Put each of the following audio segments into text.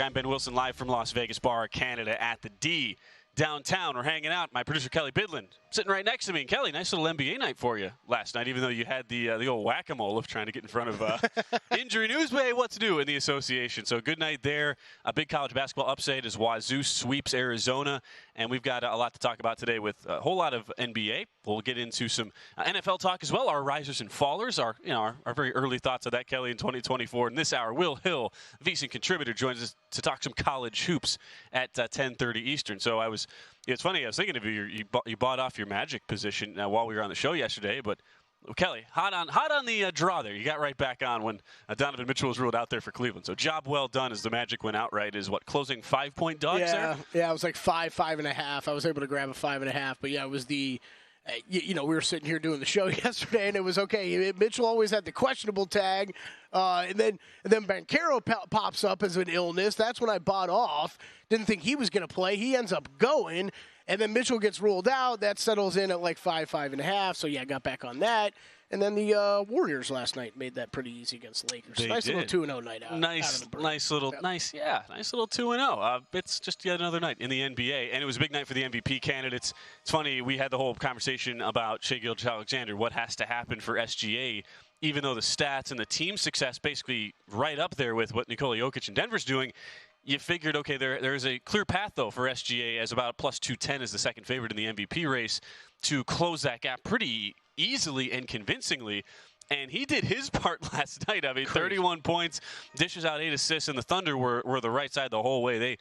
I'm Ben Wilson, live from Las Vegas Bar, Canada, at the D. Downtown, we're hanging out. My producer, Kelly Bidland, sitting right next to me. And Kelly, nice little NBA night for you last night, even though you had the old whack-a-mole of trying to get in front of injury news. But hey, what's new in the association? So good night there. A big college basketball upset as Wazoo sweeps Arizona. And we've got a lot to talk about today with a whole lot of NBA. We'll get into some NFL talk as well. Our risers and fallers, our very early thoughts of that, Kelly, in 2024. In this hour, Will Hill, VSiN contributor, joins us to talk some college hoops at 10:30 Eastern. So it's funny, I was thinking of you. You bought off your Magic position while we were on the show yesterday, but Kelly, hot on the draw there. You got right back on when Donovan Mitchell was ruled out there for Cleveland. So job well done as the Magic went outright. Is what, closing 5-point dogs there? Yeah, it was like 5.5. I was able to grab a 5.5, but yeah, it was the. We were sitting here doing the show yesterday, and it was okay. Mitchell always had the questionable tag, and then Banchero pops up as an illness. That's when I bought off. Didn't think he was going to play. He ends up going, and then Mitchell gets ruled out. That settles in at like 5.5. So yeah, I got back on that. And then the Warriors last night made that pretty easy against the Lakers. Nice little 2-0 night out. Nice little 2-0. It's just yet another night in the NBA, and it was a big night for the MVP candidates. It's funny, we had the whole conversation about Shai Gilgeous-Alexander, what has to happen for SGA, even though the stats and the team success basically right up there with what Nikola Jokic and Denver's doing. You figured, okay, there's a clear path, though, for SGA as about plus 210 as the second favorite in the MVP race to close that gap pretty easily and convincingly. And he did his part last night. I mean, 31 points, dishes out 8 assists, and the Thunder were the right side the whole way. They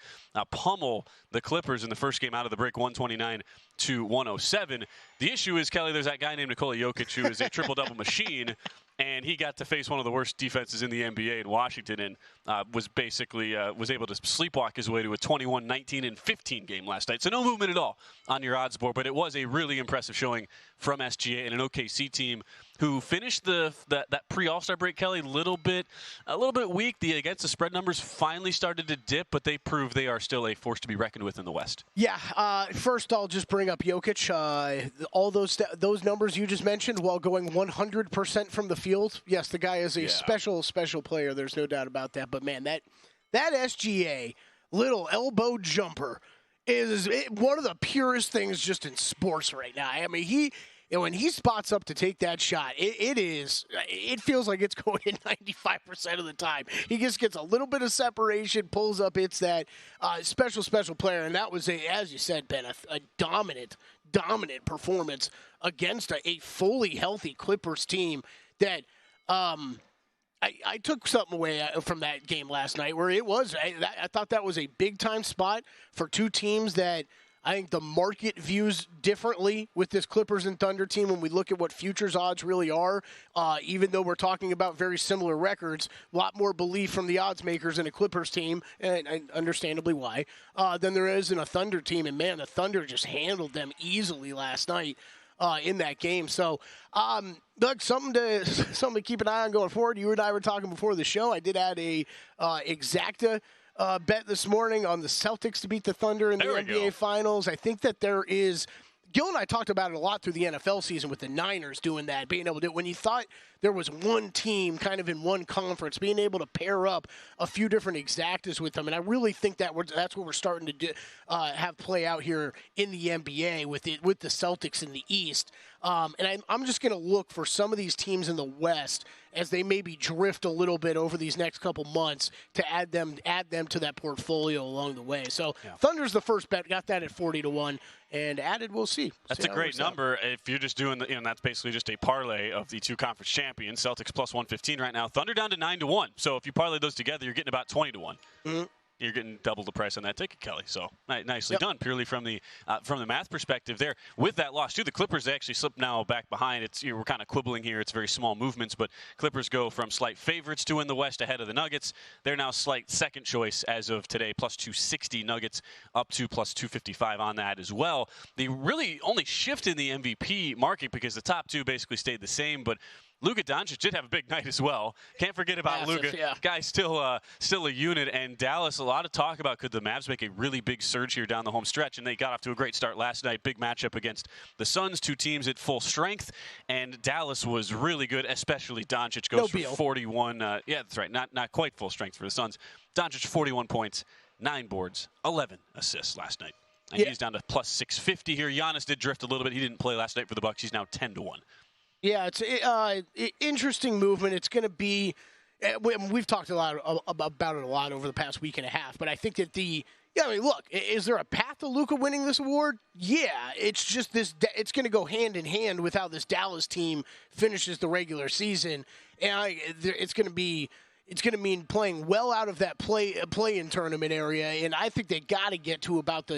pummel the Clippers in the first game out of the break, 129-107. The issue is, Kelly, there's that guy named Nikola Jokic who is a triple-double machine, and he got to face one of the worst defenses in the NBA in Washington and was able to sleepwalk his way to a 21, 19, and 15 game last night. So no movement at all on your odds board, but it was a really impressive showing from SGA and an OKC team who finished that pre-All-Star break, Kelly, a little bit weak. The against the spread numbers finally started to dip, but they prove they are still a force to be reckoned with in the West. Yeah. First, I'll just bring up Jokic. All those numbers you just mentioned, while going 100% from the field. Yes, the guy is a special player. There's no doubt about that. But man, that SGA little elbow jumper is one of the purest things just in sports right now. I mean, when he spots up to take that shot, it feels like it's going in 95% of the time. He just gets a little bit of separation, pulls up, it's that special player. And that was, as you said, Ben, a dominant performance against a fully healthy Clippers team that I took something away from that game last night where it was, I thought that was a big-time spot for two teams that I think the market views differently with this Clippers and Thunder team when we look at what futures odds really are. Even though we're talking about very similar records, a lot more belief from the odds makers in a Clippers team, and understandably why, than there is in a Thunder team. And, man, the Thunder just handled them easily last night in that game. So, look, something to keep an eye on going forward. You and I were talking before the show. I did add a exacta bet this morning on the Celtics to beat the Thunder in the NBA Finals. I think that there is – Gil and I talked about it a lot through the NFL season with the Niners doing that, being able to – when you thought there was one team kind of in one conference, being able to pair up a few different exactas with them. And I really think that's what we're starting to have play out here in the NBA with the Celtics in the East. And I'm just going to look for some of these teams in the West as they maybe drift a little bit over these next couple months to add them to that portfolio along the way. So Thunder's the first bet. Got that at 40-1, and added, we'll see. That's a great number. If you're just doing that's basically just a parlay of the two conference champions. Celtics plus 115 right now. Thunder down to 9-1. So if you parlay those together, you're getting about 20-1. Mm-hmm. You're getting double the price on that ticket, Kelly. So nicely done, purely from the math perspective there. With that loss, too, the Clippers actually slip now back behind. We're kind of quibbling here. It's very small movements, but Clippers go from slight favorites to win the West ahead of the Nuggets. They're now slight second choice as of today, plus 260. Nuggets up to plus 255 on that as well. The really only shift in the MVP market, because the top two basically stayed the same, but Luka Doncic did have a big night as well. Can't forget about Luka. Yeah. Guy's still a unit. And Dallas, a lot of talk about could the Mavs make a really big surge here down the home stretch. And they got off to a great start last night. Big matchup against the Suns, two teams at full strength. And Dallas was really good, especially Doncic goes for 41. Yeah, that's right. Not quite full strength for the Suns. Doncic, 41 points, 9 boards, 11 assists last night. And he's down to plus 650 here. Giannis did drift a little bit. He didn't play last night for the Bucks. He's now 10-1. Yeah, it's interesting movement. It's going to be we've talked a lot about it a lot over the past week and a half, but I think that look, is there a path to Luka winning this award? Yeah, it's just it's going to go hand in hand with how this Dallas team finishes the regular season, and it's going to mean playing well out of that play-in tournament area, and I think they got to get to about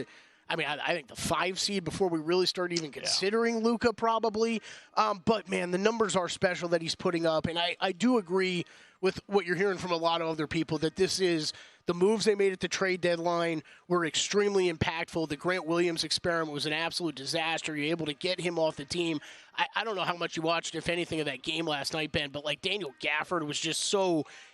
I think the 5 seed before we really start even considering Luka probably. But, man, the numbers are special that he's putting up. And I do agree with what you're hearing from a lot of other people that this is the moves they made at the trade deadline were extremely impactful. The Grant Williams experiment was an absolute disaster. You're able to get him off the team. I don't know how much you watched, if anything, of that game last night, Ben, but like Daniel Gafford was just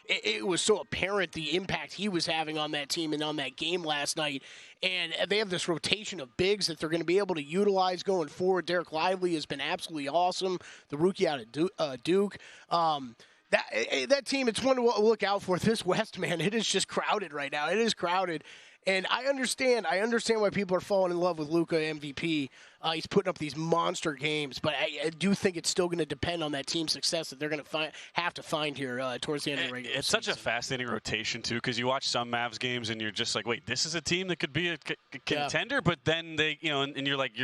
it was so apparent the impact he was having on that team and on that game last night. And they have this rotation of bigs that they're going to be able to utilize going forward. Derek Lively has been absolutely awesome, the rookie out of Duke. That team, it's one to look out for. This West, man, it is just crowded right now. It is crowded. And I understand why people are falling in love with Luka MVP. He's putting up these monster games, but I do think it's still going to depend on that team success that they're going to have to find here towards the end of the regular season. It's such a fascinating rotation, too, because you watch some Mavs games and you're just like, wait, this is a team that could be a contender? But then they, and you're like,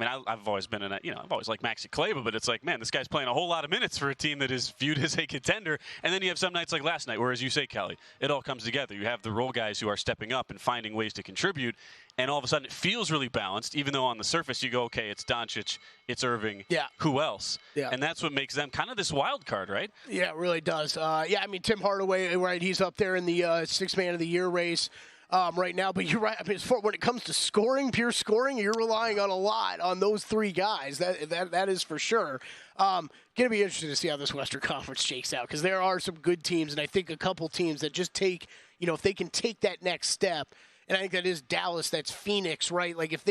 I've always been I've always liked Maxi Kleber, but it's like, man, this guy's playing a whole lot of minutes for a team that is viewed as a contender. And then you have some nights like last night where, as you say, Kelly, it all comes together. You have the role guys who are stepping up and finding ways to contribute. And all of a sudden, it feels really balanced, even though on the surface you go, okay, it's Doncic, it's Irving, who else? Yeah. And that's what makes them kind of this wild card, right? Yeah, it really does. Tim Hardaway, right, he's up there in the Sixth Man of the Year race right now. But you're right. When it comes to pure scoring, you're relying on a lot on those 3 guys. That is for sure. Going to be interesting to see how this Western Conference shakes out because there are some good teams, and I think a couple teams that just take, if they can take that next step. And I think that is Dallas, that's Phoenix, right? Like if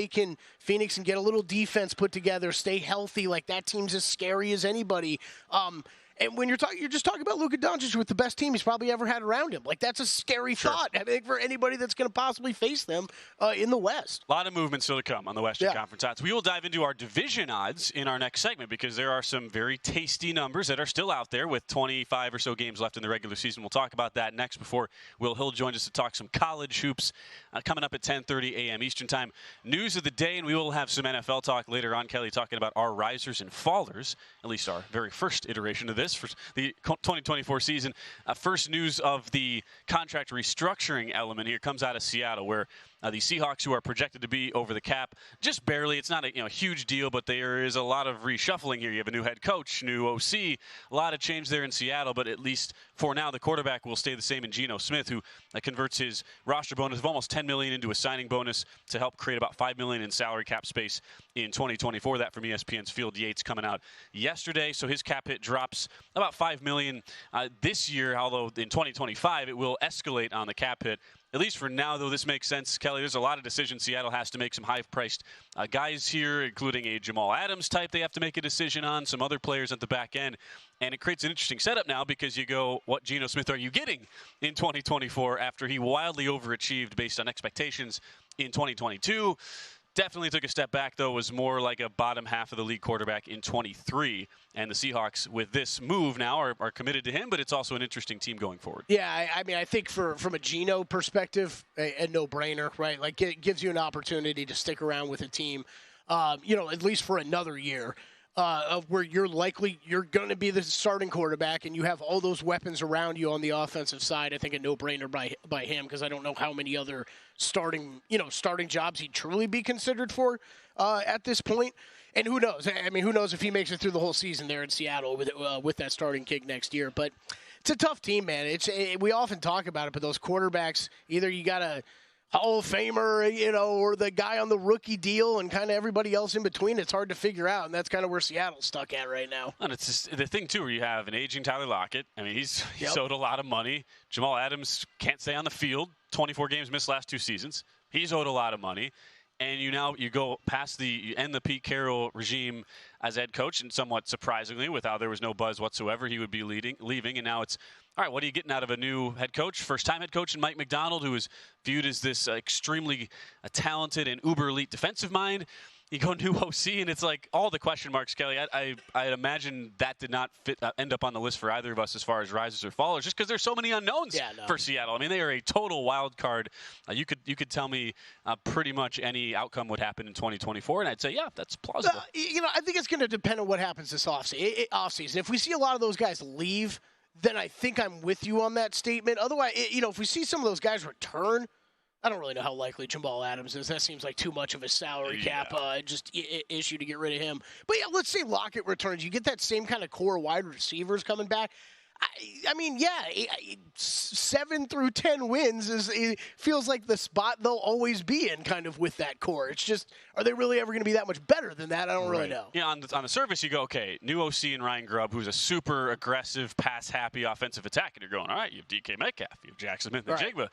Phoenix can get a little defense put together, stay healthy, like that team's as scary as anybody. And when you're just talking about Luka Doncic with the best team he's probably ever had around him. Like, that's a scary thought, I think, for anybody that's going to possibly face them in the West. A lot of movement still to come on the Western Conference odds. We will dive into our division odds in our next segment because there are some very tasty numbers that are still out there with 25 or so games left in the regular season. We'll talk about that next before Will Hill joins us to talk some college hoops coming up at 10:30 a.m. Eastern Time. News of the day, and we will have some NFL talk later on. Kelly talking about our risers and fallers, at least our very first iteration of this for the 2024 season. First news of the contract restructuring element here comes out of Seattle, where the Seahawks, who are projected to be over the cap just barely. It's not a huge deal, but there is a lot of reshuffling here. You have a new head coach, new OC, a lot of change there in Seattle, but at least for now, the quarterback will stay the same in Geno Smith, who converts his roster bonus of almost $10 million into a signing bonus to help create about $5 million in salary cap space in 2024. That from ESPN's Field Yates coming out yesterday. So his cap hit drops about $5 million this year, although in 2025 it will escalate on the cap hit. At least for now, though, this makes sense. Kelly, there's a lot of decisions Seattle has to make. Some high-priced guys here, including a Jamal Adams type they have to make a decision on, some other players at the back end. And it creates an interesting setup now because you go, what Geno Smith are you getting in 2024 after he wildly overachieved based on expectations in 2022? Definitely took a step back, though, was more like a bottom half of the league quarterback in 23. And the Seahawks, with this move now, are committed to him, but it's also an interesting team going forward. Yeah, I think from a Geno perspective, a no-brainer, right? Like, it gives you an opportunity to stick around with a team, at least for another year. Of where you're going to be the starting quarterback and you have all those weapons around you on the offensive side. I think a no-brainer by him because I don't know how many other starting jobs he'd truly be considered for at this point. And who knows? Who knows if he makes it through the whole season there in Seattle with that starting gig next year. But it's a tough team, man. We often talk about it, but those quarterbacks, either you got to Hall of Famer, or the guy on the rookie deal and kind of everybody else in between. It's hard to figure out, and that's kind of where Seattle's stuck at right now. And it's just the thing, too, where you have an aging Tyler Lockett. I mean, he's owed a lot of money. Jamal Adams can't stay on the field. 24 games missed last 2 seasons. He's owed a lot of money. And you go past you end the Pete Carroll regime as head coach, and somewhat surprisingly, with how there was no buzz whatsoever, he would be leaving. And now it's, all right, what are you getting out of a new head coach? First-time head coach in Mike Macdonald, who is viewed as this extremely talented and uber-elite defensive mind. You go new OC, and it's like all the question marks, Kelly. I imagine that did not end up on the list for either of us as far as risers or fallers, just because there's so many unknowns for Seattle. I mean, they are a total wild card. You could tell me pretty much any outcome would happen in 2024, and I'd say, yeah, that's plausible. I think it's going to depend on what happens this offseason. If we see a lot of those guys leave, then I think I'm with you on that statement. Otherwise, if we see some of those guys return, I don't really know how likely Jamal Adams is. That seems like too much of a salary cap issue to get rid of him. But, yeah, let's say Lockett returns. You get that same kind of core wide receivers coming back. I mean, 7 through 10 wins feels like the spot they'll always be in kind of with that core. It's just, are they really ever going to be that much better than that? I don't really know. Yeah, on the surface, you go, okay, new OC and Ryan Grubb, who's a super aggressive, pass-happy offensive attack. And you're going, all right, you have DK Metcalf, you have Jackson Smith and Jigba.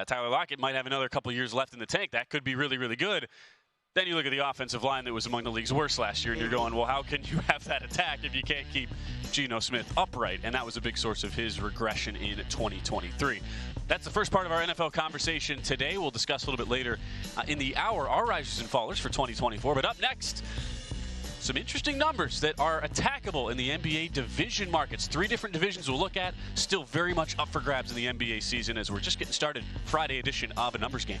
Tyler Lockett might have another couple years left in the tank. That could be really, really good. Then you look at the offensive line that was among the league's worst last year, and you're going, well, how can you have that attack if you can't keep Geno Smith upright? And that was a big source of his regression in 2023. That's the first part of our NFL conversation today. We'll discuss a little bit later in the hour our risers and fallers for 2024. But up next, some interesting numbers that are attackable in the NBA division markets. 3 different divisions we'll look at, still very much up for grabs in the NBA season as we're just getting started. Friday edition of A Numbers Game.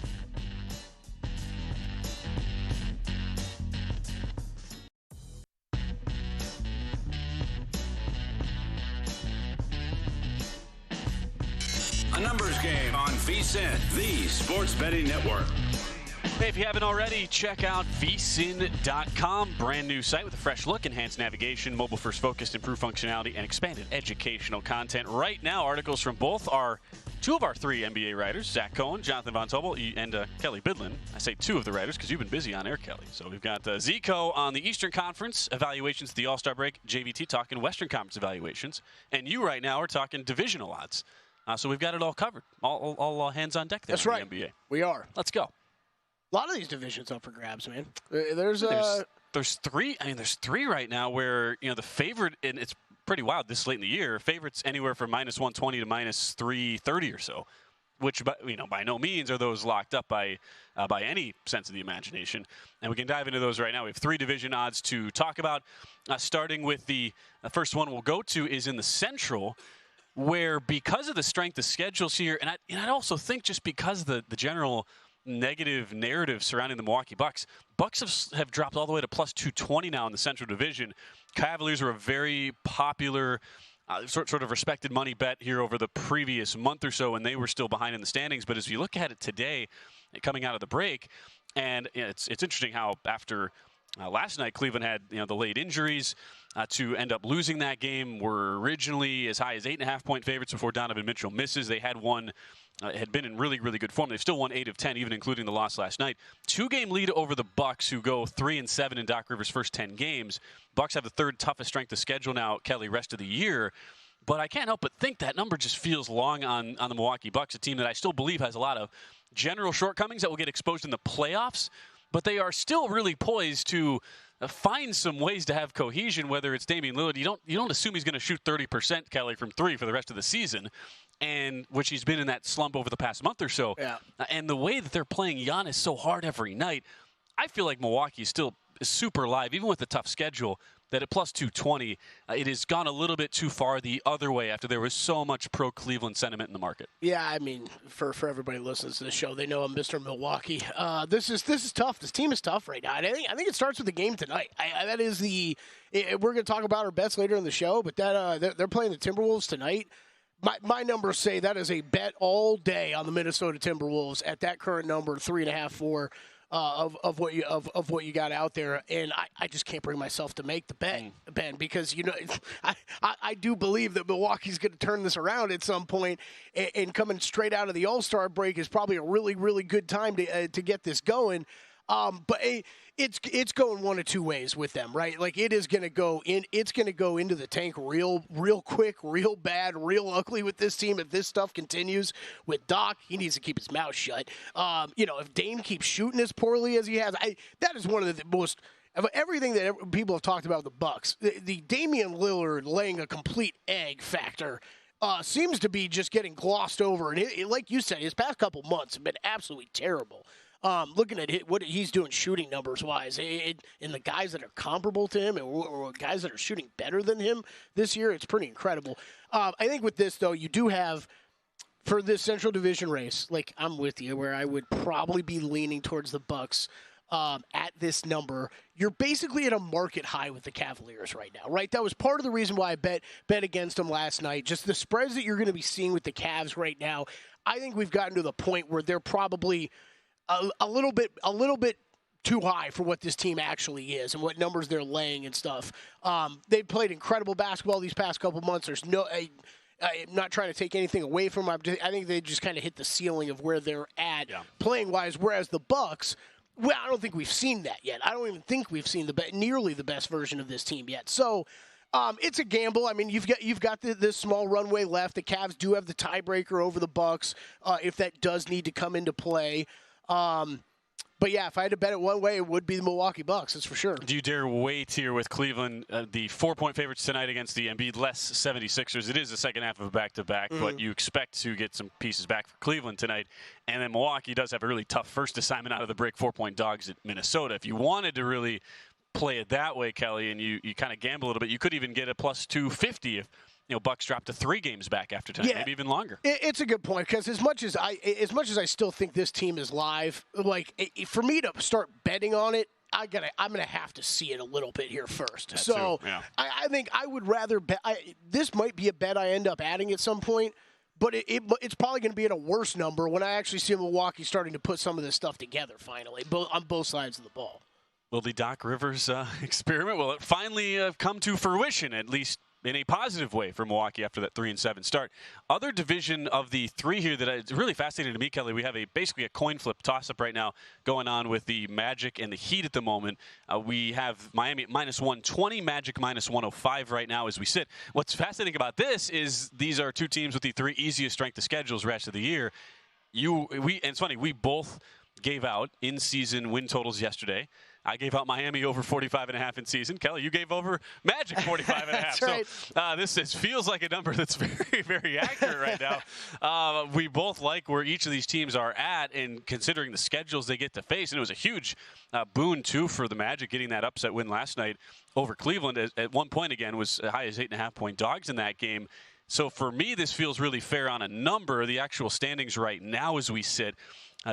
A Numbers Game on VSiN, the sports betting network. Hey, if you haven't already, check out VSiN.com. Brand new site with a fresh look, enhanced navigation, mobile-first focused, improved functionality, and expanded educational content. Right now, articles from both our 2 of our 3 NBA writers, Zach Cohen, Jonathan Von Tobel, and Kelly Bidlin. I say 2 of the writers because you've been busy on air, Kelly. So we've got Zico on the Eastern Conference evaluations at the All-Star break, JVT talking Western Conference evaluations, and you right now are talking divisional odds. So we've got it all covered. All hands on deck there. That's right. The NBA. We are. Let's go. A lot of these divisions up for grabs, man. There's 3. I mean, there's 3 right now where the favorite, and it's pretty wild this late in the year. Favorites anywhere from -120 to -330 or so, which by no means are those locked up by any sense of the imagination. And we can dive into those right now. We have 3 division odds to talk about. Starting with the first one we'll go to is in the Central, where because of the strength of schedules here, and I also think just because the general negative narrative surrounding the Milwaukee Bucks have dropped all the way to +220 now in the Central Division. Cavaliers were a very popular, sort of respected money bet here over the previous month or so, and they were still behind in the standings. But as you look at it today, coming out of the break, and it's interesting how after last night Cleveland had the late injuries to end up losing that game. Were originally as high as 8.5-point favorites before Donovan Mitchell misses. They had been in really, really good form. They've still won 8 of 10, even including the loss last night. 2-game lead over the Bucks, who go 3-7 in Doc Rivers' first 10 games. Bucks have the 3rd toughest strength of schedule now, Kelly, rest of the year. But I can't help but think that number just feels long on the Milwaukee Bucks, a team that I still believe has a lot of general shortcomings that will get exposed in the playoffs. But they are still really poised to find some ways to have cohesion, whether it's Damian Lillard. You don't assume he's going to shoot 30%, Kelly, from 3 for the rest of the season, and which he's been in that slump over the past month or so. Yeah. And the way that they're playing Giannis so hard every night, I feel like Milwaukee is still super live, even with the tough schedule, that at +220, it has gone a little bit too far the other way after there was so much pro-Cleveland sentiment in the market. Yeah, I mean, for everybody who listens to this show, they know I'm Mr. Milwaukee. This is tough. This team is tough right now. And I think it starts with the game tonight. We're going to talk about our bets later in the show, but they're playing the Timberwolves tonight. My numbers say that is a bet all day on the Minnesota Timberwolves at that current number, 3.5, 4. of what you got out there, and I just can't bring myself to make the bet, Ben, because I do believe that Milwaukee's going to turn this around at some point, and coming straight out of the All-Star break is probably a really, really good time to get this going. But it's going one of two ways with them, right? Like it is going to go in. It's going to go into the tank real quick, real bad, real ugly with this team if this stuff continues. With Doc, he needs to keep his mouth shut. If Dame keeps shooting as poorly as he has, that is one of the most. Of everything that people have talked about the Bucks, the Damian Lillard laying a complete egg factor seems to be just getting glossed over. And like you said, his past couple months have been absolutely terrible. Looking at what he's doing shooting numbers-wise, and the guys that are comparable to him or guys that are shooting better than him this year, it's pretty incredible. I think with this, though, you do have, for this Central Division race, like I'm with you, where I would probably be leaning towards the Bucks at this number. You're basically at a market high with the Cavaliers right now, right? That was part of the reason why I bet against them last night. Just the spreads that you're going to be seeing with the Cavs right now, I think we've gotten to the point where they're probably a little bit too high for what this team actually is and what numbers they're laying and stuff. They've played incredible basketball these past couple months. There's I'm not trying to take anything away from them. I think they just kind of hit the ceiling of where they're at playing-wise, whereas the Bucks, well, I don't think we've seen that yet. I don't even think we've seen nearly the best version of this team yet. So it's a gamble. I mean, you've got this small runway left. The Cavs do have the tiebreaker over the Bucks if that does need to come into play. But yeah, if I had to bet it one way, it would be the Milwaukee Bucks, that's for sure. Do you dare wait here with Cleveland, the 4-point favorites tonight against the Embiid-less 76ers? It is the second half of a back-to-back, but you expect to get some pieces back for Cleveland tonight. And then Milwaukee does have a really tough first assignment out of the break, 4-point dogs at Minnesota. If you wanted to really play it that way, Kelly, and you kind of gamble a little bit, you could even get a plus 250 if Bucks dropped to 3 games back after tonight, maybe even longer. It's a good point because as much as I still think this team is live, like for me to start betting on it, I'm gonna have to see it a little bit here first. I think I would rather bet. This might be a bet I end up adding at some point, but it's probably going to be at a worse number when I actually see Milwaukee starting to put some of this stuff together finally, on both sides of the ball. Will the Doc Rivers experiment, will it finally come to fruition, at least in a positive way for Milwaukee after that 3-7 start? Other division of the 3 here that is really fascinating to me, Kelly, we have basically a coin flip toss-up right now going on with the Magic and the Heat at the moment. We have Miami at -120, Magic -105 right now as we sit. What's fascinating about this is these are 2 teams with the 3 easiest strength of schedules rest of the year. And it's funny, we both gave out in-season win totals yesterday. I gave out Miami over 45.5 in season. Kelly, you gave over Magic 45.5. That's right. So this feels like a number that's very, very accurate right now. We both like where each of these teams are at, and considering the schedules they get to face, and it was a huge boon too for the Magic getting that upset win last night over Cleveland. At one point again was as high as 8.5-point dogs in that game. So for me, this feels really fair on a number. The actual standings right now as we sit,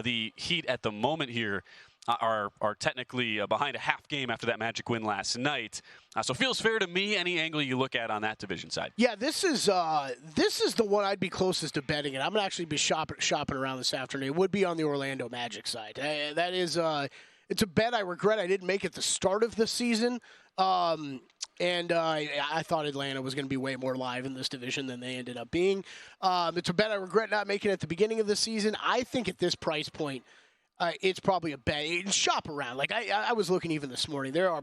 the Heat at the moment here are technically behind a half game after that Magic win last night. So it feels fair to me any angle you look at on that division side. Yeah, this is the one I'd be closest to betting, and I'm going to actually be shopping around this afternoon. It would be on the Orlando Magic side. That is it's a bet I regret I didn't make at the start of the season. And I thought Atlanta was going to be way more live in this division than they ended up being. It's a bet I regret not making at the beginning of the season. I think at this price point, it's probably a bet. Shop around. Like I was looking even this morning. There are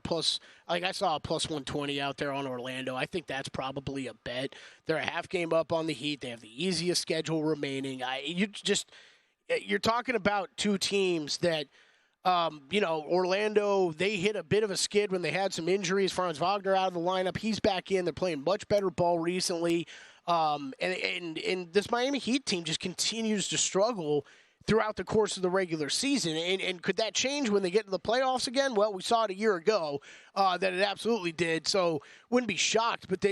I saw a plus 120 out there on Orlando. I think that's probably a bet. They're a half game up on the Heat. They have the easiest schedule remaining. You're talking about 2 teams that, Orlando, they hit a bit of a skid when they had some injuries. Franz Wagner out of the lineup. He's back in. They're playing much better ball recently. And this Miami Heat team just continues to struggle throughout the course of the regular season. And could that change when they get to the playoffs again? Well, we saw it a year ago that it absolutely did. So wouldn't be shocked. But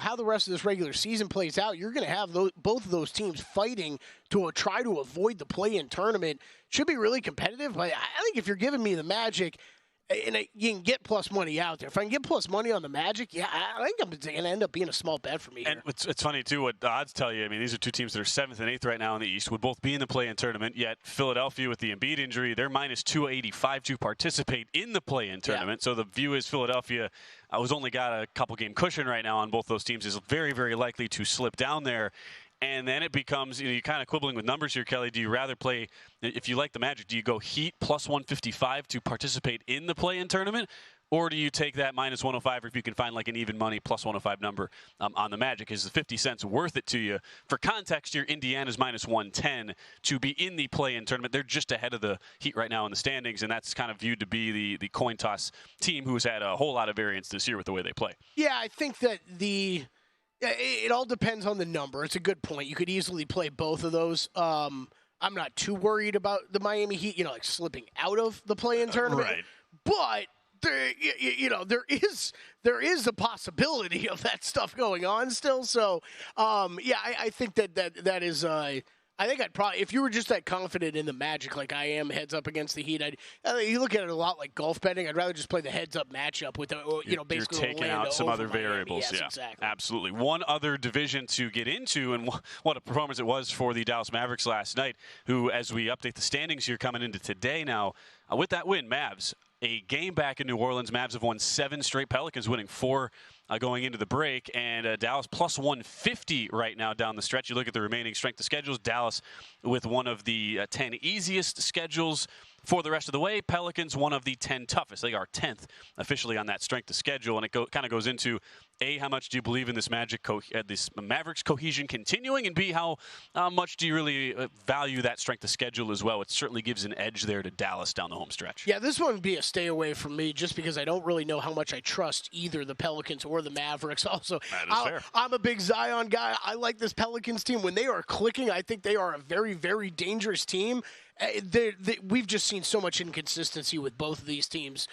how the rest of this regular season plays out, you're going to have both of those teams fighting to try to avoid the play-in tournament. Should be really competitive. But I think if you're giving me the Magic, and you can get plus money out there. If I can get plus money on the Magic, yeah, I think I'm going to end up being a small bet for me here. And it's funny, too, what the odds tell you. I mean, these are two teams that are 7th and 8th right now in the East, would both be in the play-in tournament, yet Philadelphia with the Embiid injury, they're minus 285 to participate in the play-in tournament. Yeah. So the view is Philadelphia who's only got a couple-game cushion right now on both those teams, is very, very likely to slip down there. And then it becomes, you're kind of quibbling with numbers here, Kelly. Do you rather play, if you like the Magic, do you go Heat plus 155 to participate in the play-in tournament? Or do you take that minus 105 if you can find like an even money plus 105 number on the Magic? Is the 50 cents worth it to you? For context here, Indiana's minus 110 to be in the play-in tournament. They're just ahead of the Heat right now in the standings, and that's kind of viewed to be the coin toss team who's had a whole lot of variance this year with the way they play. Yeah, I think that it all depends on the number. It's a good point. You could easily play both of those. I'm not too worried about the Miami Heat, like slipping out of the play-in tournament. Right. But there is a possibility of that stuff going on still. So, I think that is. I think I'd probably, if you were just that confident in the Magic like I am, heads up against the Heat, you look at it a lot like golf betting. I'd rather just play the heads up matchup with basically you're taking out some other variables. Yes, yeah, exactly. Absolutely. One other division to get into, and what a performance it was for the Dallas Mavericks last night, who, as we update the standings here coming into today now, with that win, Mavs, a game back in New Orleans. Mavs have won 7 straight. Pelicans winning 4 going into the break. And Dallas plus 150 right now down the stretch. You look at the remaining strength of schedules. Dallas with one of the 10 easiest schedules for the rest of the way. Pelicans, one of the 10 toughest. They are 10th officially on that strength of schedule. And it kind of goes into, A, how much do you believe in this this Mavericks cohesion continuing? And B, how much do you really value that strength of schedule as well? It certainly gives an edge there to Dallas down the home stretch. Yeah, this one would be a stay away from me just because I don't really know how much I trust either the Pelicans or the Mavericks. Also, I'm a big Zion guy. I like this Pelicans team. When they are clicking, I think they are a very, very dangerous team. We've just seen so much inconsistency with both of these teams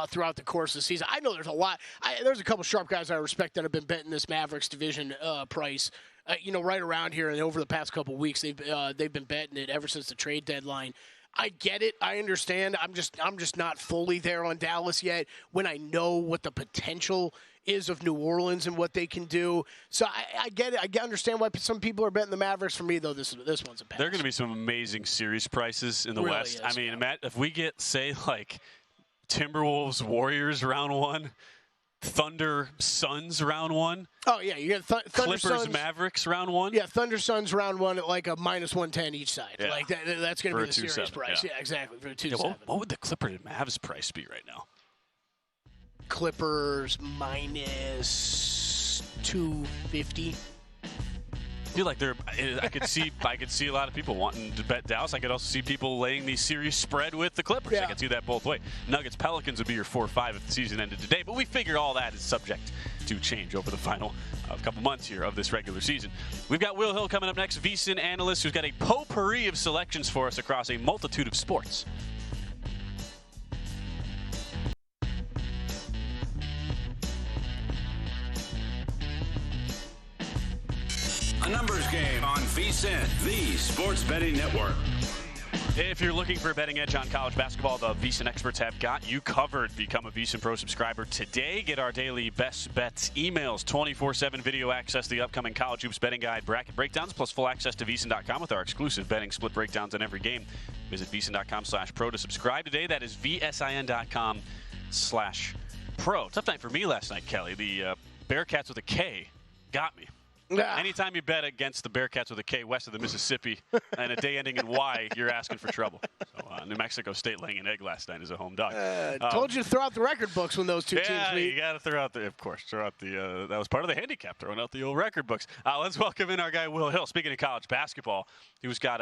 throughout the course of the season. I know there's a lot. There's a couple sharp guys I respect that have been betting this Mavericks division price, right around here. And over the past couple weeks, they've been betting it ever since the trade deadline. I get it. I understand. I'm just not fully there on Dallas yet when I know what the potential is of New Orleans and what they can do. So I get it. I understand why some people are betting the Mavericks. For me, though, this one's a pass. There are going to be some amazing series prices in the really West. Is, I mean, yeah. Matt, if we get, say, like Timberwolves Warriors round 1, Thunder Suns round 1. Oh yeah, you get Thunder Clippers Suns, Mavericks round 1. Yeah, Thunder Suns round 1 at like a minus 110 each side. Yeah. Like that's going to be the series 2-7, price. yeah. Yeah, exactly for 2-7. What would the Clippers and Mavs price be right now? Clippers minus 250. I feel like I could see a lot of people wanting to bet Dallas. I could also see people laying the series spread with the Clippers. Yeah. I could see that both ways. Nuggets Pelicans would be your 4-5 if the season ended today, but we figured all that is subject to change over the final couple months here of this regular season. We've got Will Hill coming up next, VSiN analyst, who's got a potpourri of selections for us across a multitude of sports. A numbers game on VSiN, the sports betting network. If you're looking for a betting edge on college basketball, the VSiN experts have got you covered. Become a VSiN Pro subscriber today. Get our daily best bets emails, 24/7 video access to the upcoming college hoops betting guide, bracket breakdowns, plus full access to VSiN.com with our exclusive betting split breakdowns on every game. Visit VSiN.com/pro to subscribe today. That is VSIN.com/pro. Tough night for me last night, Kelly. The Bearcats with a K got me. Anytime you bet against the Bearcats with a K west of the Mississippi and a day ending in Y, you're asking for trouble. So New Mexico State laying an egg last night as a home dog. Told you to throw out the record books when those two teams meet. Yeah, you got to throw out throw out the, that was part of the handicap, throwing out the old record books. Let's welcome in our guy, Will Hill. Speaking of college basketball, who's got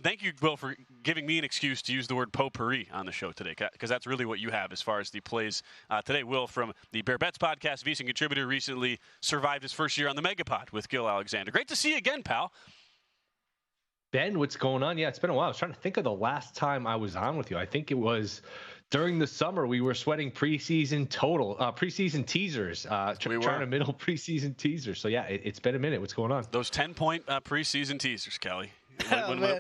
thank you, Will, for giving me an excuse to use the word potpourri on the show today, because that's really what you have as far as the plays today. Will, from the Bear Bets podcast, VSiN contributor, recently survived his first year on the Megapod with Gil Alexander. Great to see you again, pal. Ben, what's going on? Yeah, it's been a while. I was trying to think of the last time I was on with you. I think it was during the summer. We were sweating preseason teasers, trying to middle preseason teasers. So, yeah, it's been a minute. What's going on? Those 10-point preseason teasers, Kelly.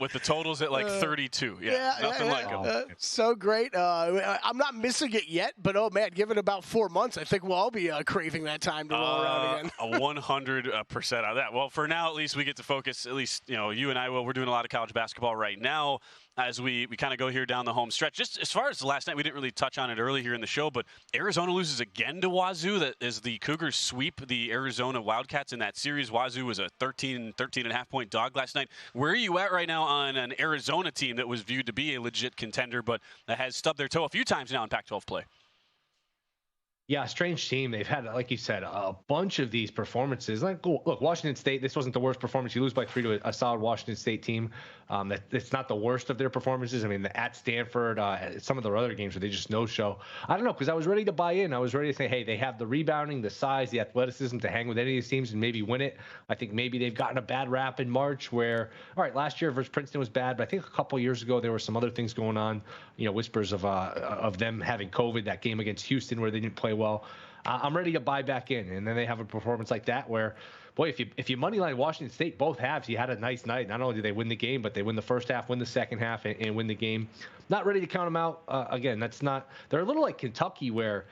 with the totals at like 32. Yeah, nothing like them. So great. I'm not missing it yet, but oh man, give it about 4 months, I think we'll all be craving that time to roll around again. 100% of that. Well, for now, at least we get to focus. At least you and I will. We're doing a lot of college basketball right now as we kind of go here down the home stretch. Just as far as last night, we didn't really touch on it early here in the show, but Arizona loses again to Wazoo. That is the Cougars sweep the Arizona Wildcats in that series. Wazoo was a 13.5-point dog last night. Where are you at right now on an Arizona team that was viewed to be a legit contender, but that has stubbed their toe a few times now in Pac-12 play? Yeah, strange team. They've had, like you said, a bunch of these performances. Like, look, Washington State, this wasn't the worst performance. You lose by 3 to a solid Washington State team. It's not the worst of their performances. I mean, at Stanford, some of their other games where they just no-show. I don't know, because I was ready to buy in. I was ready to say, hey, they have the rebounding, the size, the athleticism to hang with any of these teams and maybe win it. I think maybe they've gotten a bad rap in March where, all right, last year versus Princeton was bad, but I think a couple of years ago there were some other things going on, whispers of them having COVID, that game against Houston where they didn't play well. I'm ready to buy back in, and then they have a performance like that where, boy, if you moneyline Washington State both halves, you had a nice night. Not only did they win the game, but they win the first half, win the second half, and win the game. Not ready to count them out. Again, they're a little like Kentucky where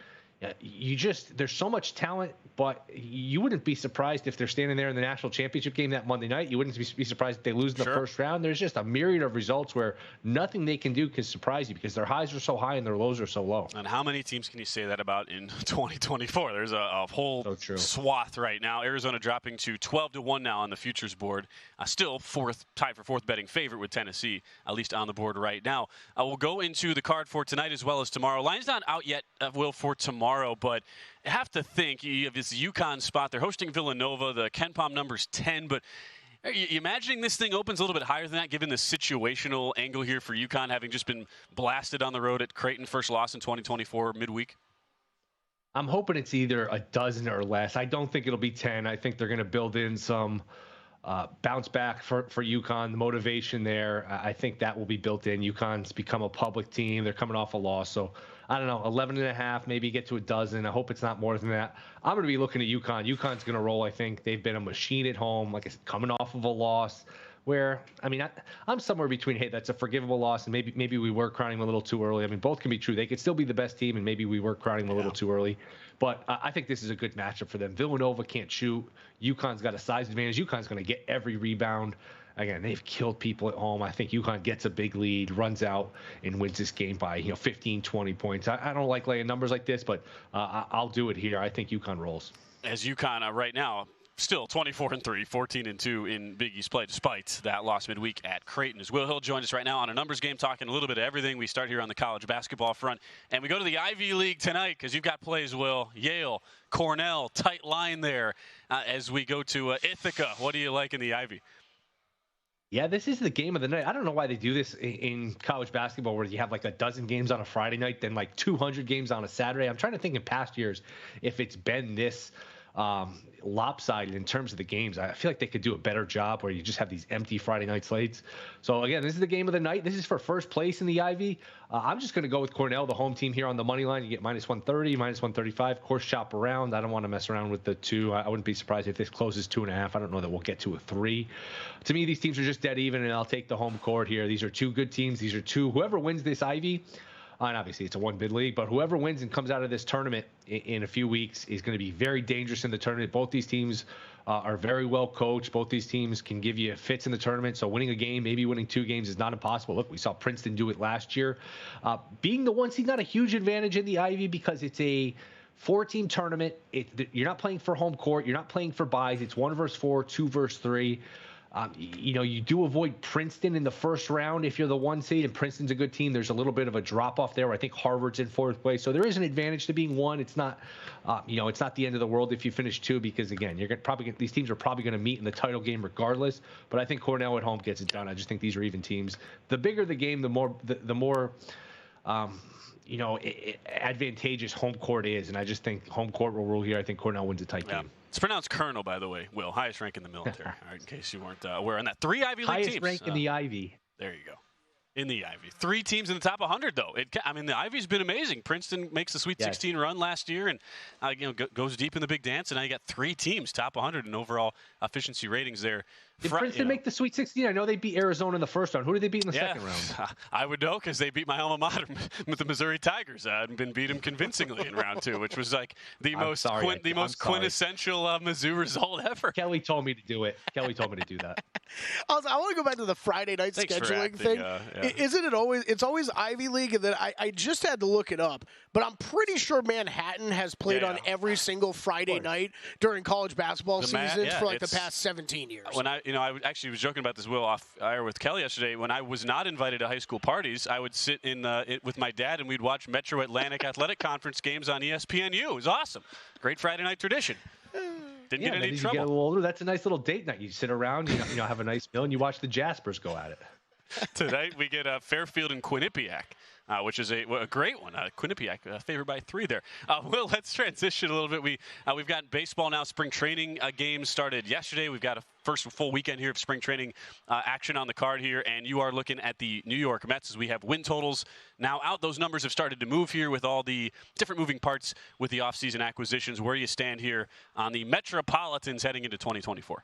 there's so much talent, but you wouldn't be surprised if they're standing there in the national championship game that Monday night. You wouldn't be surprised if they lose in the first round. There's just a myriad of results where nothing they can do can surprise you because their highs are so high and their lows are so low. And how many teams can you say that about in 2024? There's a whole swath right now. Arizona dropping to 12-1 now on the futures board. Still tied for fourth betting favorite with Tennessee, at least on the board right now. We'll go into the card for tonight as well as tomorrow. Line's not out yet, Will, for tomorrow. But I have to think you have this UConn spot. They're hosting Villanova. The KenPom number's 10. But are you imagining this thing opens a little bit higher than that, given the situational angle here for UConn, having just been blasted on the road at Creighton, first loss in 2024 midweek? I'm hoping it's either a dozen or less. I don't think it'll be 10. I think they're going to build in some bounce back for UConn, the motivation there. I think that will be built in. UConn's become a public team. They're coming off a loss. So I don't know, 11.5, maybe get to a dozen. I hope it's not more than that. I'm going to be looking at UConn. UConn's going to roll, I think. They've been a machine at home, like I said, coming off of a loss where, I mean, I'm somewhere between, hey, that's a forgivable loss, and maybe we were crowning them a little too early. I mean, both can be true. They could still be the best team, and maybe we were crowning them a little too early. But I think this is a good matchup for them. Villanova can't shoot. UConn's got a size advantage. UConn's going to get every rebound. Again, they've killed people at home. I think UConn gets a big lead, runs out, and wins this game by 15, 20 points. I don't like laying numbers like this, but I'll do it here. I think UConn rolls. As UConn right now, still 24-3, 14-2 in Big East play, despite that loss midweek at Creighton. As Will Hill joins us right now on a numbers game, talking a little bit of everything. We start here on the college basketball front, and we go to the Ivy League tonight because you've got plays, Will. Yale, Cornell, tight line there as we go to Ithaca. What do you like in the Ivy? Yeah, this is the game of the night. I don't know why they do this in college basketball where you have like a dozen games on a Friday night, then like 200 games on a Saturday. I'm trying to think in past years if it's been this lopsided in terms of the games. I feel like they could do a better job where you just have these empty Friday night slates. So again, this is the game of the night. This is for first place in the Ivy. I'm just going to go with Cornell, the home team here on the money line. You get -130, -135. Of course, shop around. I don't want to mess around with the 2. I wouldn't be surprised if this closes 2.5. I don't know that we'll get to a 3. To me, these teams are just dead even, and I'll take the home court here. These are two good teams. These are two. Whoever wins this Ivy, and obviously it's a one-bid league, but whoever wins and comes out of this tournament in a few weeks is going to be very dangerous in the tournament. Both these teams are very well coached. Both these teams can give you fits in the tournament. So winning a game, maybe winning 2 games is not impossible. Look, we saw Princeton do it last year. Being the 1 seed, not a huge advantage in the Ivy because it's a 4-team tournament. You're not playing for home court. You're not playing for buys. It's 1 versus 4, 2 versus 3. You do avoid Princeton in the first round if you're the 1 seed, and Princeton's a good team. There's a little bit of a drop off there. I think Harvard's in 4th place, so there is an advantage to being 1. It's not, it's not the end of the world if you finish 2 because again, these teams are probably going to meet in the title game regardless. But I think Cornell at home gets it done. I just think these are even teams. The bigger the game, the more advantageous home court is, and I just think home court will rule here. I think Cornell wins a tight game. It's pronounced Colonel, by the way, Will. Highest rank in the military, all right, in case you weren't aware on that. 3 Ivy League teams. Highest rank in the Ivy. There you go. In the Ivy. 3 teams in the top 100, though. The Ivy's been amazing. Princeton makes the Sweet 16 run last year and goes deep in the big dance, and now you got 3 teams top 100 in overall efficiency ratings there. Did Princeton make the Sweet 16? I know they beat Arizona in the first round. Who did they beat in the second round? I would know because they beat my alma mater with the Missouri Tigers and beat them convincingly in round 2, which was like the most quintessential Mizzou result ever. Kelly told me to do it. Kelly told me to do that. I want to go back to the Friday night scheduling thing. Isn't it always? It's always Ivy League, and then I just had to look it up, but I'm pretty sure Manhattan has played on every single Friday night during college basketball seasons for like the past 17 years. When I actually was joking about this, Will, off air with Kelly yesterday. When I was not invited to high school parties, I would sit with my dad and we'd watch Metro Atlantic Athletic Conference games on ESPNU. It was awesome. Great Friday night tradition. Didn't get any trouble. You get a little older, that's a nice little date night. You sit around, have a nice meal, and you watch the Jaspers go at it. Tonight we get Fairfield and Quinnipiac, which is a great one. Quinnipiac favored by 3 there. Well, let's transition a little bit. We've got baseball now. Spring training games started yesterday. We've got a first full weekend here of spring training action on the card here, and you are looking at the New York Mets as we have win totals now out. Those numbers have started to move here with all the different moving parts with the offseason acquisitions. Where do you stand here on the Metropolitans heading into 2024?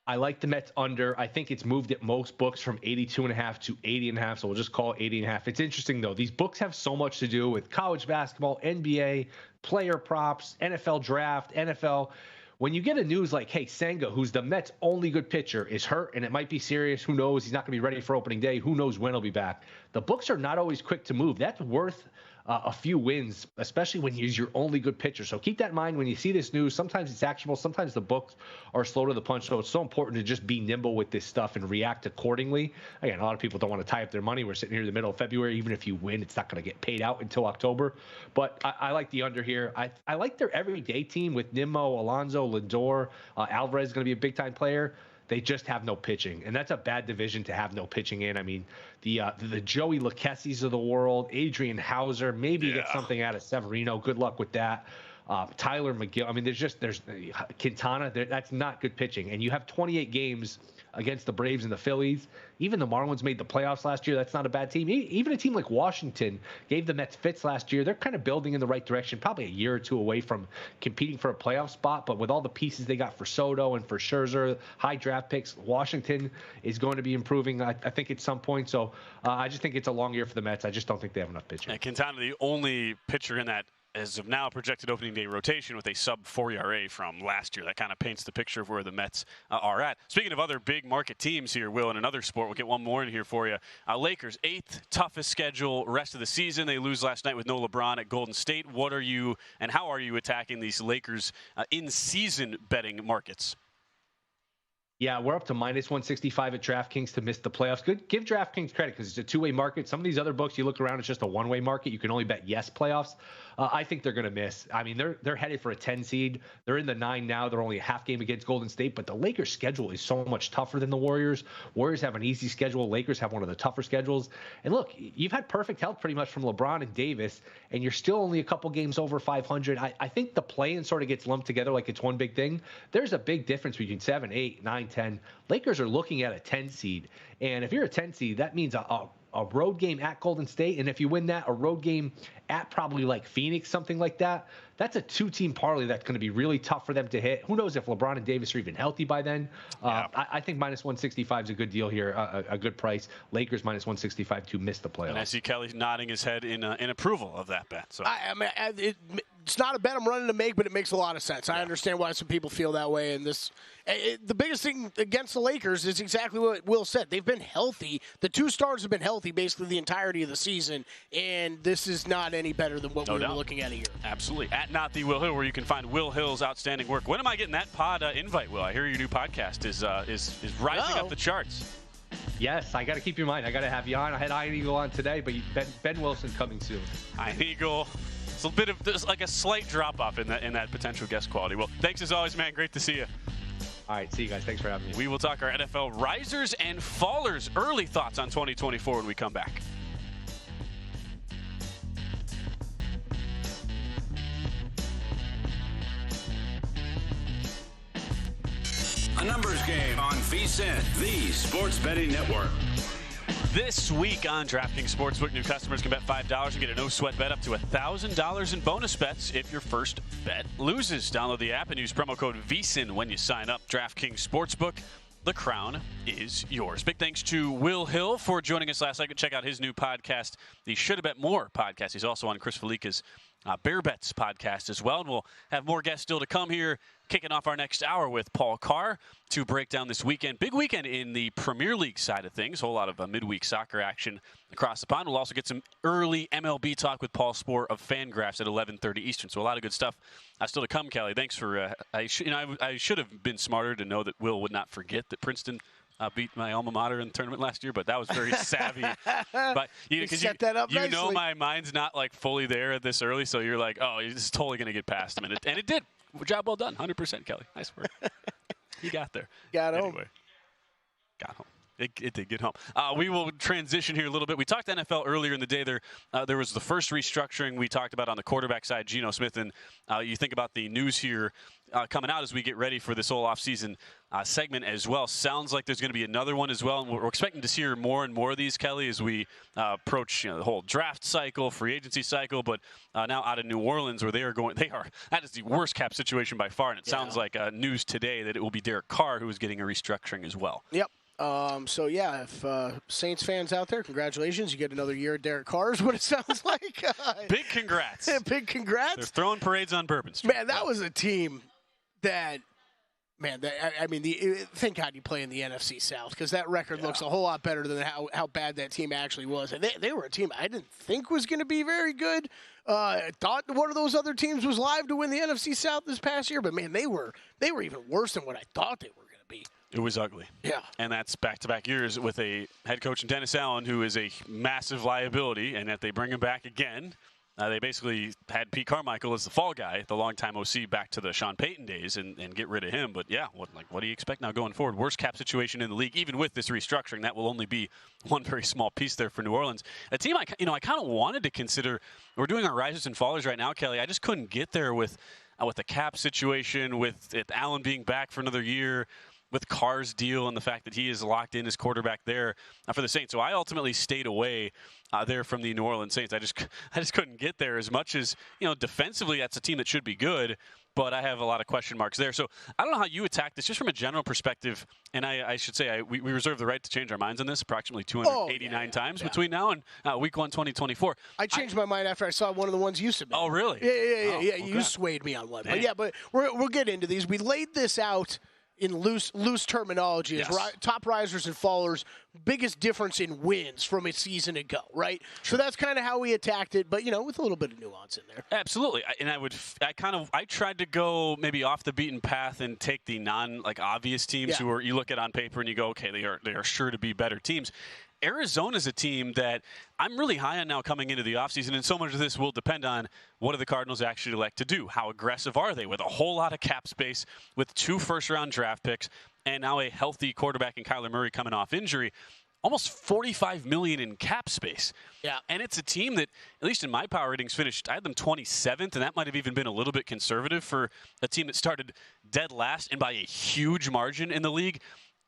I like the Mets under. I think it's moved at most books from 82.5 to 80.5, so we'll just call it 80.5. It's interesting, though. These books have so much to do with college basketball, NBA, player props, NFL draft, NFL. When you get a news like, hey, Senga, who's the Mets' only good pitcher, is hurt, and it might be serious. Who knows? He's not going to be ready for opening day. Who knows when he'll be back? The books are not always quick to move. That's worth a few wins, especially when you use your only good pitcher. So keep that in mind when you see this news. Sometimes it's actionable. Sometimes the books are slow to the punch. So it's so important to just be nimble with this stuff and react accordingly. Again, a lot of people don't want to tie up their money. We're sitting here in the middle of February. Even if you win, it's not going to get paid out until October. But I like the under here. I like their everyday team with Nimmo, Alonso, Lindor. Alvarez is going to be a big-time player. They just have no pitching, and that's a bad division to have no pitching in. I mean, the Joey Lucchese's of the world, Adrian Hauser, maybe get something out of Severino. Good luck with that. Tyler McGill. I mean, there's Quintana. That's not good pitching, and you have 28 games against the Braves and the Phillies. Even the Marlins made the playoffs last year. That's not a bad team. Even a team like Washington gave the Mets fits last year. They're kind of building in the right direction, probably a year or two away from competing for a playoff spot. But with all the pieces they got for Soto and for Scherzer, high draft picks, Washington is going to be improving, I think, at some point. So I just think it's a long year for the Mets. I just don't think they have enough pitching. And Quintana, the only pitcher in that as of now projected opening day rotation with a sub-4 ERA from last year. That kind of paints the picture of where the Mets are at. Speaking of other big market teams here, Will, in another sport, we'll get one more in here for you. Lakers, 8th toughest schedule rest of the season. They lose last night with no LeBron at Golden State. What are you and how are you attacking these Lakers in-season betting markets? Yeah, we're up to minus 165 at DraftKings to miss the playoffs. Good. Give DraftKings credit because it's a two-way market. Some of these other books, you look around, it's just a one-way market. You can only bet yes playoffs. I think they're going to miss. I mean, they're headed for a 10 seed. They're in the 9 now. They're only a half game against Golden State, but the Lakers' schedule is so much tougher than the Warriors. Warriors have an easy schedule. Lakers have one of the tougher schedules. And look, you've had perfect health pretty much from LeBron and Davis, and you're still only a couple games over 500. I think the play-in sort of gets lumped together like it's one big thing. There's a big difference between 7, 8, 9, 10. Lakers are looking at a 10 seed. And if you're a 10 seed, that means a road game at Golden State. And if you win that, a road game at probably like Phoenix, something like that. That's a 2-team parlay that's going to be really tough for them to hit. Who knows if LeBron and Davis are even healthy by then. I think minus 165 is a good deal here, a good price. Lakers minus 165 to miss the playoffs. And I see Kelly nodding his head in approval of that bet. So I mean, it's not a bet I'm running to make, but it makes a lot of sense. I understand why some people feel that way. And the biggest thing against the Lakers is exactly what Will said. They've been healthy. The 2 stars have been healthy basically the entirety of the season, and this is not any better than what we were looking at here. Absolutely. At Not the Will Hill, where you can find Will Hill's outstanding work. When am I getting that pod invite, Will? I hear your new podcast is rising up the charts. Yes, I got to keep you in mind. I got to have you on. I had Iron Eagle on today, but Ben Wilson coming soon. Iron Eagle. It's a bit of there's like a slight drop off in that potential guest quality. Well, thanks as always, man. Great to see you. All right, see you guys. Thanks for having me. We will talk our NFL risers and fallers. Early thoughts on 2024 when we come back. A numbers game on VSiN, the sports betting network. This week on DraftKings Sportsbook, new customers can bet $5 and get a no-sweat bet up to $1,000 in bonus bets if your first bet loses. Download the app and use promo code VSiN when you sign up. DraftKings Sportsbook, the crown is yours. Big thanks to Will Hill for joining us last night. Check out his new podcast, the Shoulda Bet More podcast. He's also on Chris Felica's Bear Bets podcast as well. And we'll have more guests still to come here, kicking off our next hour with Paul Carr to break down this weekend. Big weekend in the Premier League side of things. A whole lot of midweek soccer action across the pond. We'll also get some early MLB talk with Paul Spohr of Fangraphs at 11:30 Eastern. So a lot of good stuff still to come, Kelly. Thanks for I should have been smarter to know that Will would not forget that Princeton beat my alma mater in the tournament last year, but that was very savvy. But you set that up nicely. Know my mind's not like fully there at this early, so you're like, oh, he's totally going to get past him. And it did. Job well done. 100%, Kelly. Nice work. He got there. Got home. Anyway, got home. It did get home. We will transition here a little bit. We talked NFL earlier in the day. There was the first restructuring we talked about on the quarterback side, Geno Smith. And you think about the news here coming out as we get ready for this whole offseason segment as well. Sounds like there's going to be another one as well. And we're expecting to see more and more of these, Kelly, as we approach the whole draft cycle, free agency cycle. But now out of New Orleans, where that is the worst cap situation by far. And it sounds like news today that it will be Derek Carr who is getting a restructuring as well. Yep. If Saints fans out there, congratulations. You get another year at Derek Carr is what it sounds like. Big congrats. Big congrats. They're throwing parades on Bourbon Street. Man, that was a team that thank God you play in the NFC South because that record looks a whole lot better than how bad that team actually was. And they were a team I didn't think was going to be very good. I thought one of those other teams was live to win the NFC South this past year, but man, they were even worse than what I thought they were going to be. It was ugly. Yeah. And that's back-to-back years with a head coach in Dennis Allen who is a massive liability, and that they bring him back again. They basically had Pete Carmichael as the fall guy, the longtime OC, back to the Sean Payton days and get rid of him. But, yeah, what do you expect now going forward? Worst cap situation in the league, even with this restructuring. That will only be one very small piece there for New Orleans. A team I kind of wanted to consider. We're doing our risers and fallers right now, Kelly. I just couldn't get there with the cap situation, with Allen being back for another year, with Carr's deal and the fact that he is locked in as quarterback there for the Saints. So I ultimately stayed away there from the New Orleans Saints. I just couldn't get there as much as, defensively that's a team that should be good, but I have a lot of question marks there. So I don't know how you attack this just from a general perspective. And I should say we reserve the right to change our minds on this approximately 289 times between now and week 1, 2024. I changed my mind after I saw one of the ones you submitted. Oh, really? Yeah. You swayed me on one. But we'll get into these. We laid this out in loose terminology, as top risers and fallers, biggest difference in wins from a season ago, right? Sure. So that's kind of how we attacked it, but with a little bit of nuance in there. Absolutely, I tried to go maybe off the beaten path and take the obvious teams who you look at on paper and you go, okay, they are sure to be better teams. Arizona's a team that I'm really high on now coming into the offseason, and so much of this will depend on what do the Cardinals actually elect to do. How aggressive are they with a whole lot of cap space, with 2 first-round draft picks, and now a healthy quarterback in Kyler Murray coming off injury. Almost $45 million in cap space. Yeah. And it's a team that, at least in my power ratings, finished, I had them 27th, and that might have even been a little bit conservative for a team that started dead last and by a huge margin in the league.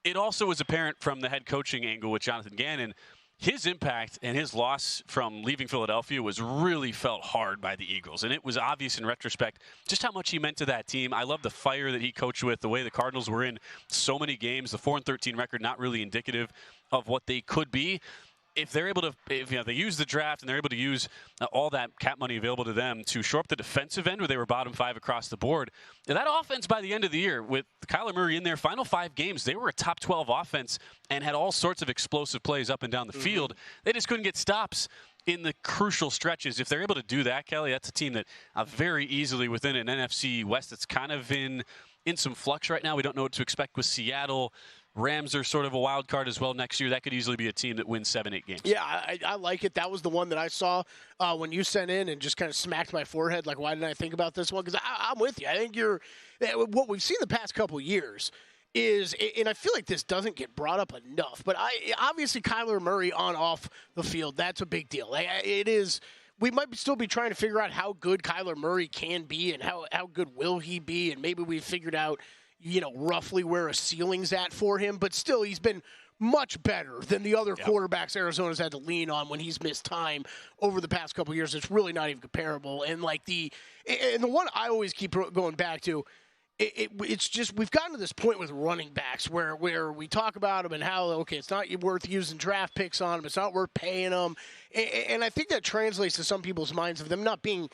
It also was apparent from the head coaching angle with Jonathan Gannon, his impact and his loss from leaving Philadelphia was really felt hard by the Eagles. And it was obvious in retrospect just how much he meant to that team. I love the fire that he coached with, the way the Cardinals were in so many games, the 4-13 record not really indicative of what they could be. If they're able to, they use the draft and they're able to use all that cap money available to them to shore up the defensive end where they were bottom 5 across the board, that offense by the end of the year with Kyler Murray in their final 5 games, they were a top 12 offense and had all sorts of explosive plays up and down the field. They just couldn't get stops in the crucial stretches. If they're able to do that, Kelly, that's a team that very easily within an NFC West that's kind of in some flux right now. We don't know what to expect with Seattle. Rams are sort of a wild card as well next year. That could easily be a team that wins 7-8 games. Yeah, I like it. That was the one that I saw when you sent in and just kind of smacked my forehead. Like, why didn't I think about this one? Because I'm with you. I think what we've seen the past couple years is, and I feel like this doesn't get brought up enough, but obviously Kyler Murray on off the field, that's a big deal. It is. We might still be trying to figure out how good Kyler Murray can be and how good will he be, and maybe we've figured out roughly where a ceiling's at for him, but still he's been much better than the other quarterbacks Arizona's had to lean on when he's missed time over the past couple of years. It's really not even comparable. And the one I always keep going back to, it's just we've gotten to this point with running backs where we talk about them and how, okay, it's not worth using draft picks on them. It's not worth paying them. And I think that translates to some people's minds of them not being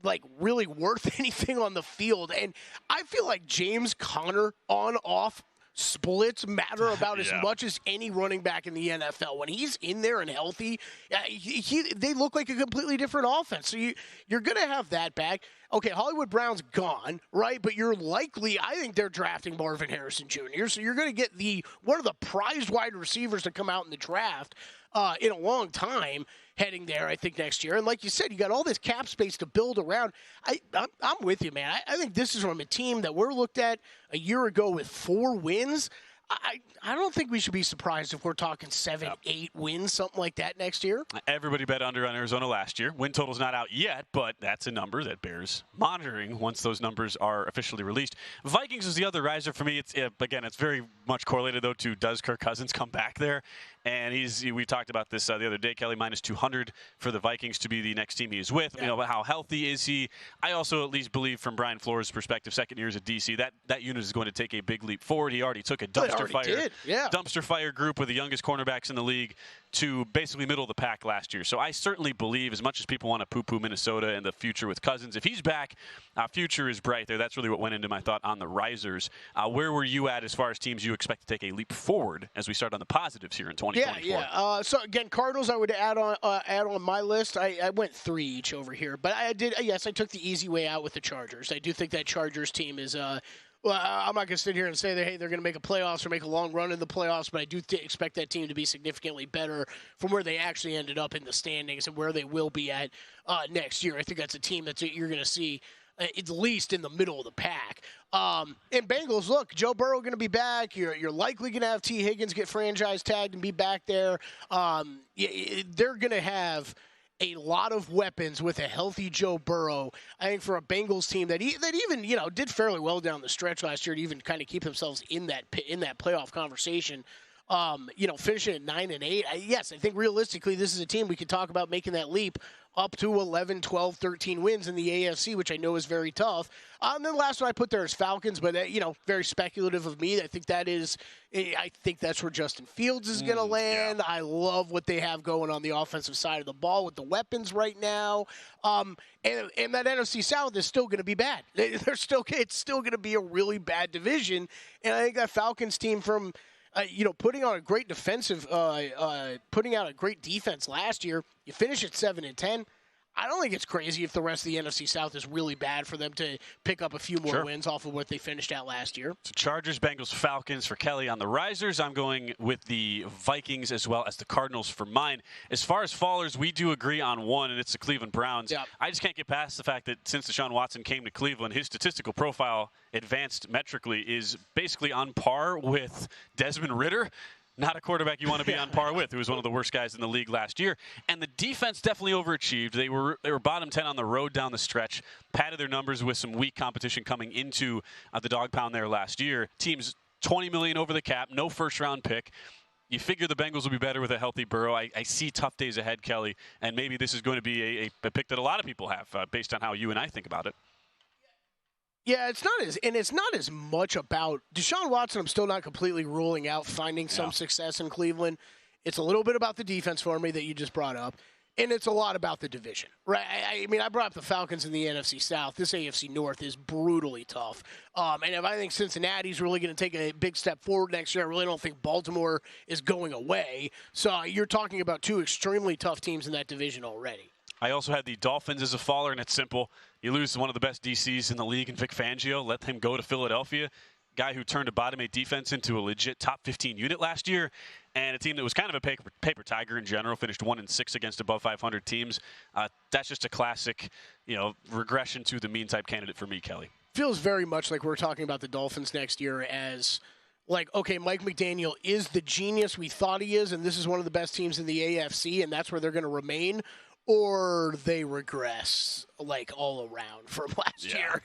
like really worth anything on the field. And I feel like James Conner on-off splits matter about as much as any running back in the NFL. When he's in there and healthy, they look like a completely different offense. So you're going to have that back. Okay, Hollywood Brown's gone, right? But you're likely, I think they're drafting Marvin Harrison Jr. So you're going to get one of the prized wide receivers to come out in the draft in a long time heading there, I think, next year. And like you said, you got all this cap space to build around. I'm with you, man. I think this is from a team that we're looked at a year ago with 4 wins. I don't think we should be surprised if we're talking 7, 8 wins, something like that next year. Everybody bet under on Arizona last year. Win total's not out yet, but that's a number that bears monitoring once those numbers are officially released. Vikings is the other riser for me. It's very much correlated, though, to does Kirk Cousins come back there? And we talked about this the other day, Kelly, minus 200 for the Vikings to be the next team he's with. Yeah. How healthy is he? I also at least believe from Brian Flores' perspective, second year as a DC, that unit is going to take a big leap forward. He already took a dumpster fire group with the youngest cornerbacks in the league to basically middle of the pack last year. So I certainly believe, as much as people want to poo-poo Minnesota and the future with Cousins, if he's back, future is bright there. That's really what went into my thought on the risers. Where were you at as far as teams you expect to take a leap forward as we start on the positives here in 2024? Yeah. So again, Cardinals I would add on my list. I went 3 each over here, but I took the easy way out with the Chargers. I do think that Chargers team is well, I'm not going to sit here and say that, hey, they're going to make a playoffs or make a long run in the playoffs, but I do expect that team to be significantly better from where they actually ended up in the standings and where they will be at next year. I think that's a team that you're going to see at least in the middle of the pack. And Bengals, look, Joe Burrow going to be back. You're likely going to have T. Higgins get franchise tagged and be back there. They're going to have a lot of weapons with a healthy Joe Burrow. I think for a Bengals team that even did fairly well down the stretch last year to even kind of keep themselves in that playoff conversation. Finishing at 9-8. Yes, I think realistically this is a team we could talk about making that leap up to 11, 12, 13 wins in the AFC, which I know is very tough. And then the last one I put there is Falcons, but very speculative of me. I think that's where Justin Fields is going to land. Yeah. I love what they have going on the offensive side of the ball with the weapons right now. And that NFC South is still going to be bad. It's still going to be a really bad division. And I think that Falcons team from putting out a great defense last year, you finish at 7-10. I don't think it's crazy if the rest of the NFC South is really bad for them to pick up a few more wins off of what they finished at last year. So Chargers, Bengals, Falcons for Kelly on the risers. I'm going with the Vikings as well as the Cardinals for mine. As far as fallers, we do agree on one, and it's the Cleveland Browns. Yep. I just can't get past the fact that since Deshaun Watson came to Cleveland, his statistical profile, advanced metrically, is basically on par with Desmond Ridder. Not a quarterback you want to be on par with, who was one of the worst guys in the league last year. And the defense definitely overachieved. They were bottom 10 on the road down the stretch, padded their numbers with some weak competition coming into the dog pound there last year. Teams $20 million over the cap, no first-round pick. You figure the Bengals will be better with a healthy Burrow. I see tough days ahead, Kelly, and maybe this is going to be a pick that a lot of people have based on how you and I think about it. Yeah, it's not as much about Deshaun Watson. I'm still not completely ruling out finding some success in Cleveland. It's a little bit about the defense for me that you just brought up, and it's a lot about the division, right? I brought up the Falcons in the NFC South. This AFC North is brutally tough. And if I think Cincinnati's really going to take a big step forward next year, I really don't think Baltimore is going away. So you're talking about 2 extremely tough teams in that division already. I also had the Dolphins as a faller, and it's simple. You lose one of the best DCs in the league in Vic Fangio. Let him go to Philadelphia. Guy who turned a bottom 8 defense into a legit top 15 unit last year, and a team that was kind of a paper tiger in general, finished 1-6 against above 500 teams. That's just a classic, regression to the mean type candidate for me, Kelly. Feels very much like we're talking about the Dolphins next year as like, okay, Mike McDaniel is the genius we thought he is, and this is one of the best teams in the AFC, and that's where they're going to remain. or they regress like all around from last year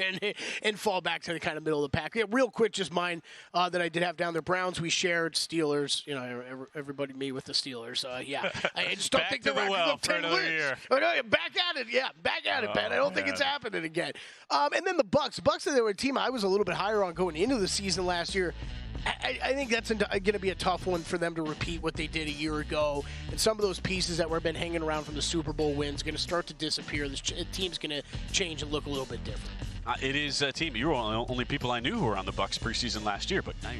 and fall back to the kind of middle of the pack. Yeah, real quick, just mine that I did have down there. Browns, we shared. Steelers, everybody me with the Steelers. I just don't think they're well for another year. Back at it, back at it, Ben. I don't think it's happening again. And then the Bucks. Bucks, they were a team I was a little bit higher on going into the season last year. I think that's going to be a tough one for them to repeat what they did a year ago. And some of those pieces that were been hanging around from the Super Bowl wins going to start to disappear. This team's going to change and look a little bit different. It is a team. You were one of the only people I knew who were on the Bucks preseason last year, but now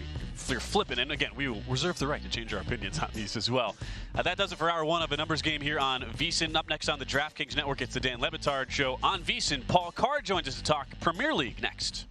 you're flipping. And again, we will reserve the right to change our opinions on these as well. That does it for hour one of a numbers game here on VSiN. Up next on the DraftKings Network, it's the Dan Le Batard Show on VSiN. Paul Carr joins us to talk Premier League next.